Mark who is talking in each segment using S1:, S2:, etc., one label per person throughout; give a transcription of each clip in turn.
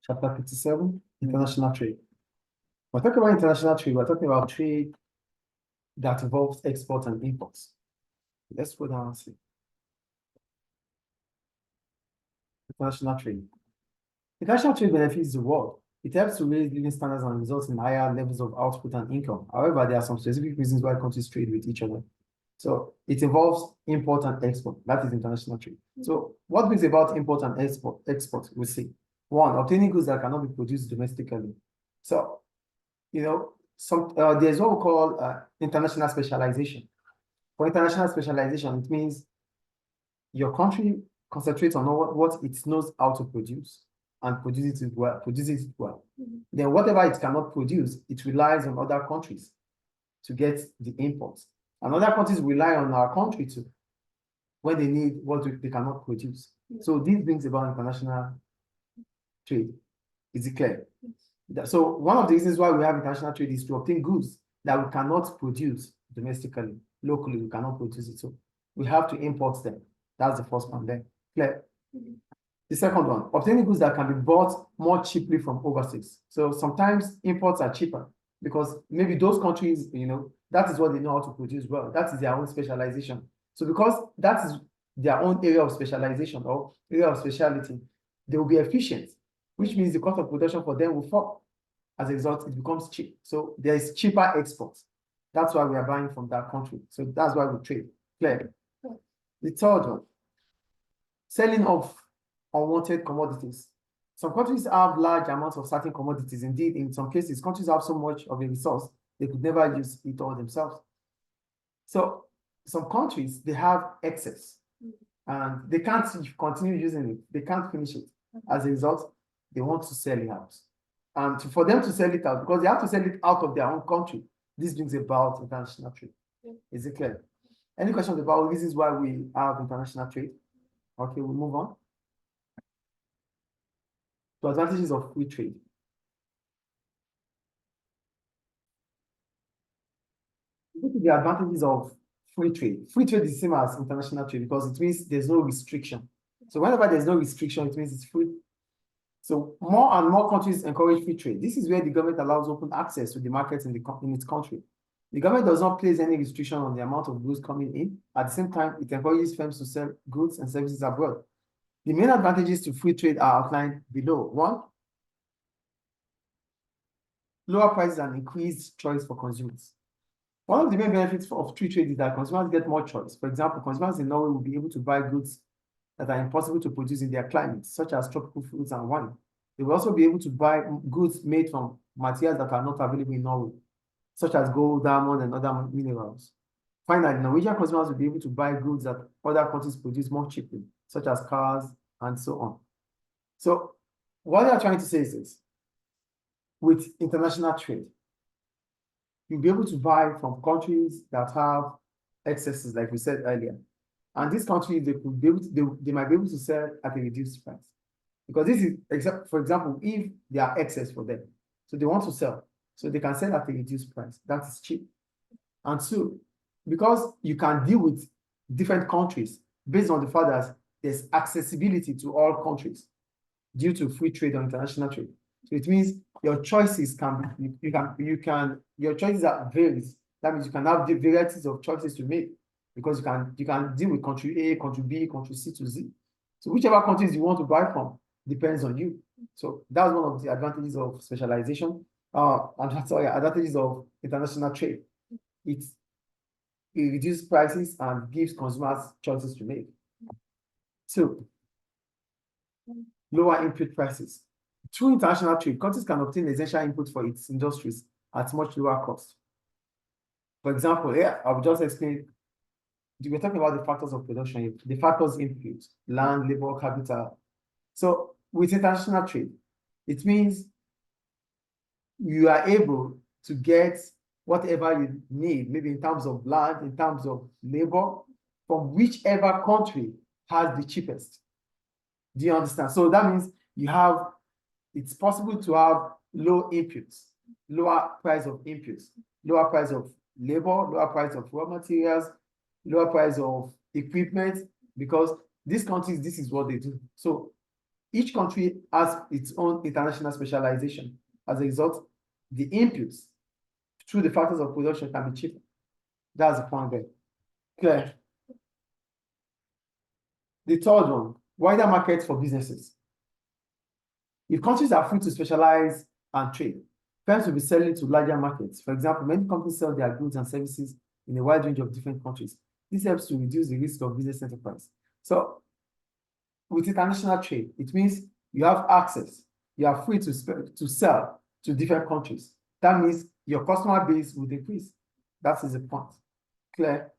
S1: Chapter 57, International Trade. We're talking about international trade. We're talking about trade that involves export and imports. Let's put down and see. International trade. International trade benefits the world. It helps to raise living standards and results in higher levels of output and income. However, there are some specific reasons why countries trade with each other. So it involves import and export. That is international trade. So what brings about import and export? We see. One, obtaining goods that cannot be produced domestically. So, there's what we call international specialization. For international specialization, it means your country concentrates on what it knows how to produce and produces it well. Then whatever it cannot produce, it relies on other countries to get the imports. And other countries rely on our country too when they need what they cannot produce. So this brings about international trade. Is it clear? So one of the reasons why we have international trade is to obtain goods that we cannot produce domestically, locally, we cannot produce it. So we have to import them. That's the first one there. Clear? The second one, obtaining goods that can be bought more cheaply from overseas. So sometimes imports are cheaper because maybe those countries, that is what they know how to produce well. That is their own specialization. So because that is their own area of specialization or area of specialty, they will be efficient, which means the cost of production for them will fall. As a result, it becomes cheap. So there is cheaper exports. That's why we are buying from that country. So that's why we trade. Clear? The third one, selling of unwanted commodities. Some countries have large amounts of certain commodities. Indeed, in some cases, countries have so much of a resource, they could never use it all themselves. So some countries, they have excess and they can't continue using it. They can't finish it. As a result, they want to sell it out. And for them to sell it out, because they have to sell it out of their own country, this brings about international trade. Is it clear? Any questions about reasons why we have international trade? Okay, we'll move on to advantages of free trade. What are the advantages of free trade? Free trade is the same as international trade because it means there's no restriction. So whenever there's no restriction, it means it's free. So more and more countries encourage free trade. This is where the government allows open access to the markets in its country. The government does not place any restriction on the amount of goods coming in. At the same time, it encourages firms to sell goods and services abroad. The main advantages to free trade are outlined below. One, lower prices and increased choice for consumers. One of the main benefits of free trade is that consumers get more choice. For example, consumers in Norway will be able to buy goods that are impossible to produce in their climate, such as tropical fruits and wine. They will also be able to buy goods made from materials that are not available in Norway, such as gold, diamond, and other minerals. Finally, Norwegian consumers will be able to buy goods that other countries produce more cheaply, such as cars and so on. So what they are trying to say is this: with international trade, you'll be able to buy from countries that have excesses, like we said earlier. And these countries, they might be able to sell at a reduced price. Because this is, for example, if they are excess for them, so they want to sell, so they can sell at a reduced price. That is cheap. And so, because you can deal with different countries based on the fact that there's accessibility to all countries due to free trade or international trade. So it means your choices your choices are varied. That means you can have the varieties of choices to make because you can deal with country A, country B, country C to Z. So whichever countries you want to buy from depends on you. So that's one of the advantages of specialization. Advantages of international trade. It reduces prices and gives consumers choices to make. Two, lower input prices. Through international trade, countries can obtain essential inputs for its industries at much lower cost. For example, here, I will just explain. We're talking about the factors of production, the factors input, land, labor, capital. So with international trade, it means you are able to get whatever you need, maybe in terms of land, in terms of labor, from whichever country has the cheapest. Do you understand? So that means it's possible to have low inputs, lower price of inputs, lower price of labor, lower price of raw materials, lower price of equipment, because these countries, this is what they do. So each country has its own international specialization. As a result, the inputs through the factors of production can be cheaper. That's the point there. Clear. The third one, wider markets for businesses. If countries are free to specialize and trade, firms will be selling to larger markets. For example, many companies sell their goods and services in a wide range of different countries. This helps to reduce the risk of business enterprise. So, with international trade, it means you have access. You are free to sell to different countries. That means your customer base will increase. That is the point. Clear?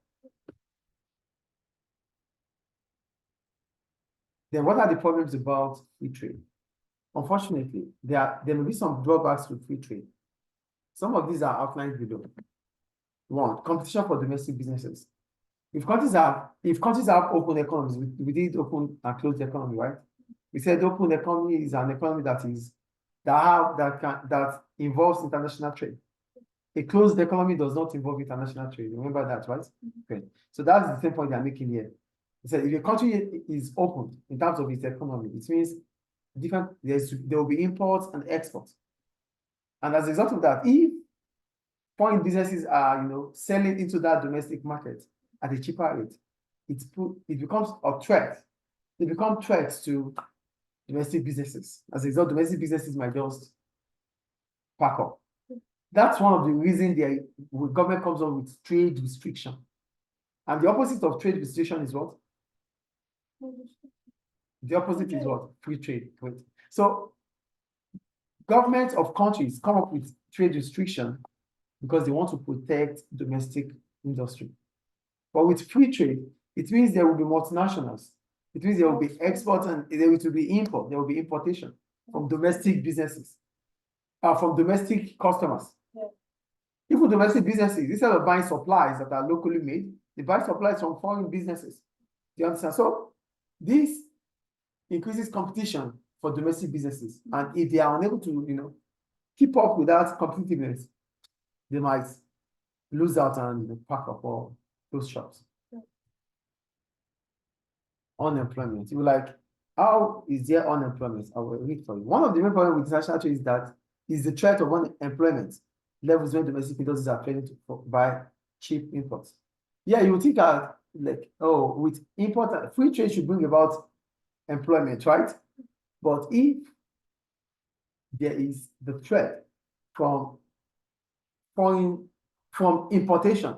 S1: Then what are the problems about free trade? Unfortunately, there may be some drawbacks to free trade. Some of these are outlined below. One, competition for domestic businesses. If countries have open economies, we did open and closed economy, right? We said open economy is an economy that involves international trade. A closed economy does not involve international trade. Remember that, right? Okay. So that's the same point they're making here. They said if a country is open in terms of its economy, it means there will be imports and exports. And as a result of that, if foreign businesses are selling into that domestic market at a cheaper rate, it becomes a threat. They become threats to domestic businesses. As a result, domestic businesses might just pack up. That's one of the reasons the government comes up with trade restriction. And the opposite of trade restriction is what? The opposite is what? Free trade. So governments of countries come up with trade restriction because they want to protect domestic industry. But with free trade, it means there will be multinationals. It means there will be export and there will be import. There will be importation from domestic businesses, from domestic customers. Yeah. Even domestic businesses, instead of buying supplies that are locally made, they buy supplies from foreign businesses. Do you understand? So this increases competition for domestic businesses. And if they are unable to, keep up with that competitiveness, they might lose out and pack up all those shops. Yeah. Unemployment. You were like, how is there unemployment? I will read for you. One of the main problems with international trade is the threat of unemployment levels when domestic industries are planning to buy cheap imports. Yeah, you would think that with import, free trade should bring about employment, right? But if there is the threat from importation,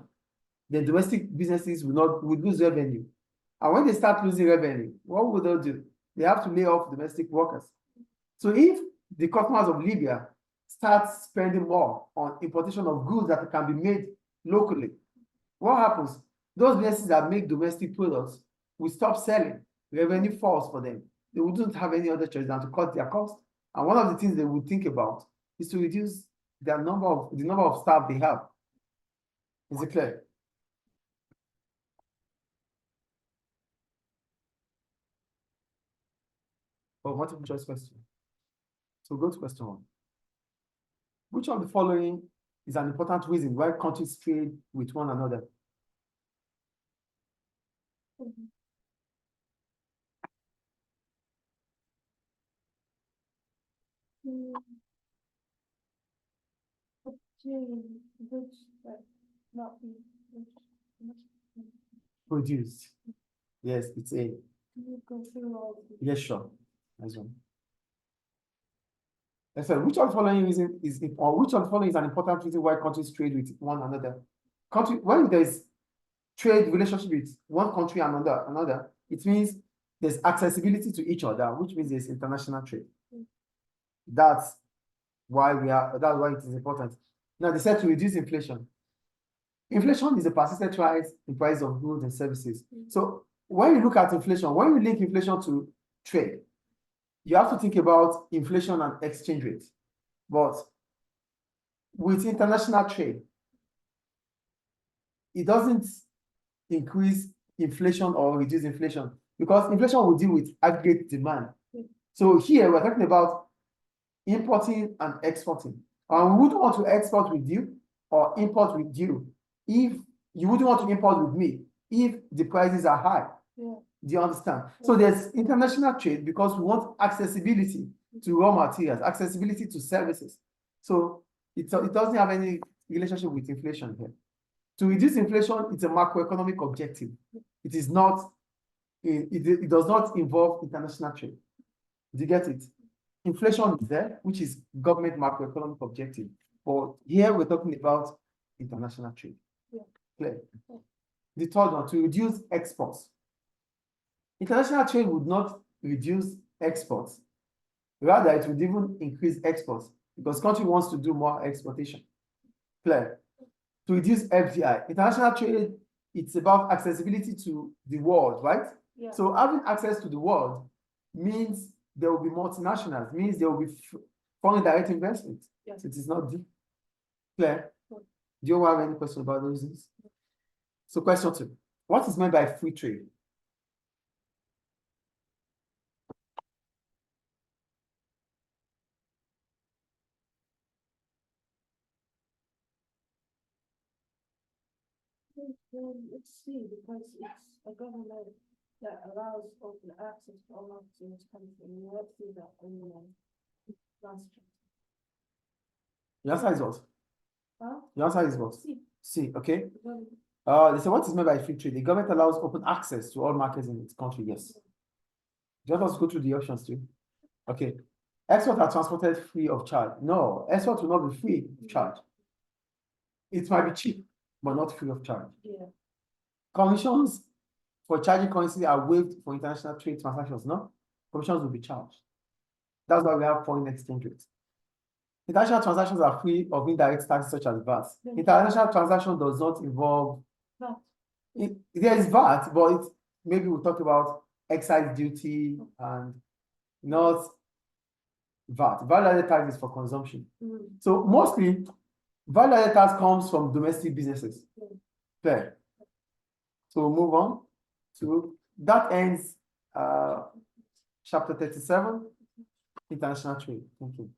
S1: then domestic businesses will lose revenue. And when they start losing revenue, what will they do? They have to lay off domestic workers. So if the customers of Libya start spending more on importation of goods that can be made locally, what happens? Those businesses that make domestic products will stop selling. Revenue falls for them. They wouldn't have any other choice than to cut their cost. And one of the things they would think about is to reduce the number of staff they have. Is it clear? Multiple choice question. So go to question 1. Which of the following is an important reason why countries trade with one another? Produced. Yes, it's A. Yes, sure. Nice one. Which of the following which of the following is an important reason why countries trade with one another? When there's trade relationship with one country and another, it means there's accessibility to each other, which means there's international trade. That's why it is important. Now they said to reduce inflation. Inflation is a persistent rise in price of goods and services. So when you look at inflation, when you link inflation to trade, you have to think about inflation and exchange rates. But with international trade, it doesn't increase inflation or reduce inflation because inflation will deal with aggregate demand. So here we're talking about importing and exporting. And we wouldn't want to export with you or import with you if you wouldn't want to import with me if the prices are high. Yeah. Do you understand? So there's international trade because we want accessibility to raw materials, accessibility to services. So it doesn't have any relationship with inflation here. To reduce inflation, it's a macroeconomic objective. It is not, it does not involve international trade. Do you get it? Inflation is there, which is government macroeconomic objective. But here we're talking about international trade. Clear? The third one, to reduce exports. International trade would not reduce exports. Rather, it would even increase exports because country wants to do more exportation. Clear? To reduce FDI. International trade, it's about accessibility to the world, right?
S2: Yeah.
S1: So having access to the world means there will be multinationals, means there will be foreign direct investment.
S2: Yes.
S1: It is not deep. Clear? Do you have any question about those things? So question 2. What is meant by free trade?
S2: Let's see, because it's a government that allows open access to all markets in this country. And let's see that in last
S1: The answer is what?
S2: Huh?
S1: The answer is what?
S2: See.
S1: C, okay?
S2: Well,
S1: They say what is meant by free trade? The government allows open access to all markets in its country, yes. Do you want us to go through the options too? Okay. Exports are transported free of charge. No, exports will not be free of charge. It might be cheap, but not free of charge.
S2: yeah.
S1: Commissions for charging currency are waived for international trade transactions, no? Commissions will be charged. That's why we have foreign exchange rates. International transactions are free of indirect taxes such as VAT. International transaction does not involve
S2: But
S1: there is VAT, but maybe we'll talk about excise duty and not VAT. Value-added tax is for consumption. So mostly, value-added tax comes from domestic businesses. Fair. So we'll move on to that ends chapter 37, international trade. Thank you.